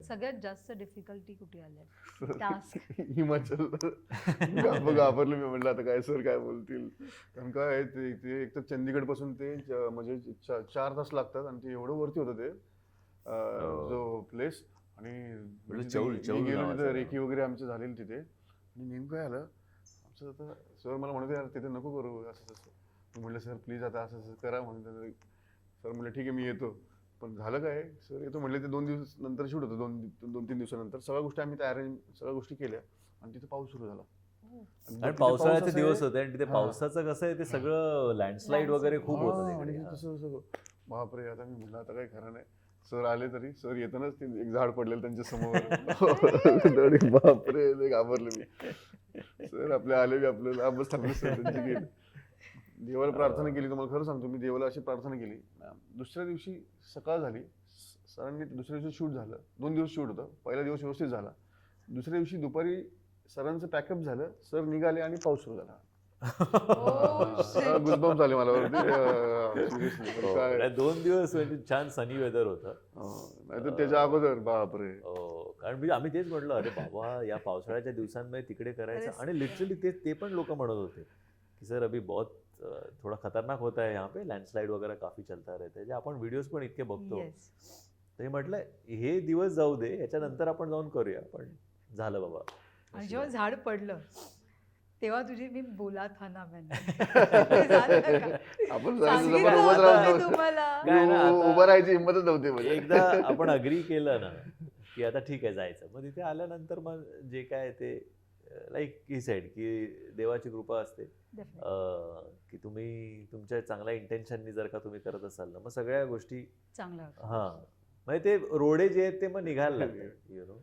सगळ्यात जास्त डिफिकल्टी कुठे आल्या टास्क? हिमाचल घाबरलो मी, म्हटलं आता काय सर काय बोलतील, कारण काय आहे ते एक तर चंदीगड पासून ते म्हणजे 4 तास लागतात आणि ते एवढं वरती होतं ते जो प्लेस. आणि मी गेलो तिथे, रेकी वगैरे आमचं झालेलं तिथे. आणि नेमकं काय आलं आमचं, आता सर मला म्हणत यार तिथे नको करू असं तसं. मी म्हटलं सर प्लीज आता असं असं करा म्हणून. सर म्हटलं ठीक आहे मी येतो. पण झालं काय, सर येतो म्हटले, ते 2 दिवस नंतर शूट होतं, 2-3 दिवसानंतर. सगळ्या गोष्टी आम्ही सगळ्या गोष्टी केल्या आणि तिथे पाऊस सुरू झाला. आणि पावसाळ्याचे दिवस होते आणि तिथे पावसाचं कसं आहे ते सगळं लँडस्लाईड वगैरे खूप होतं आणि तसं सगळं बापरे. आता मी म्हटलं आता काही खरं नाही. सर आले तरी, सर येतानाच ते एक झाड पडलेलं त्यांच्या समोर. बापरे ते घाबरले मी. सर आपले आले, आपल्याला अभ्यास थांबले सर त्यांची गेली. देवाला प्रार्थना केली, तुम्हाला खरं सांगतो मी, देवाला अशी प्रार्थना केली. दुसऱ्या दिवशी सकाळ झाली, सरांनी दुसऱ्या दिवशी शूट झालं. 2 दिवस शूट होतं. पहिला दिवस व्यवस्थित झाला. दुसऱ्या दिवशी दुपारी सरांचं पॅकअप झालं, सर निघाले आणि पाऊस सुरू झाला. गुजबम्स झाले मला वरती. 2 दिवस म्हणजे छान सनी वेदर होतं. नाहीतर त्याच्या अगोदर बापरे. कारण आम्ही तेच म्हटलं, अरे बाबा या पावसाळ्याच्या दिवसांमध्ये तिकडे करायचं. आणि लिटरली ते पण लोक म्हणत होते की सर अभी बहुत थोडा खतरनाक होता है यहाँ पे, लँडस्लाइड वगैरे काफी चलता रहता है. आपण व्हिडिओज पण इतके बघतो. ते म्हटलं हे दिवस जाऊ दे, याच्यानंतर आपण जाऊन करूया. पण झालं बाबा. आणि जेव्हा झाड पडलं तेव्हा तुझी मी बोला था ना मैंने उभं राहायची हिंमतच नव्हती. एकदा आपण अग्री केलं ना की आता ठीक आहे जायचं, मग तिथे आल्यानंतर मग जे काय ते लाईक ही साईड की देवाची कृपा असते की तुम्ही तुमच्या चांगल्या इंटेन्शननी जर का तुम्ही करत असाल ना, मग सगळ्या गोष्टी चांगल्या. हां, म्हणजे ते रोडे जे आहेत ते मग निघायला लागतात, यु नो.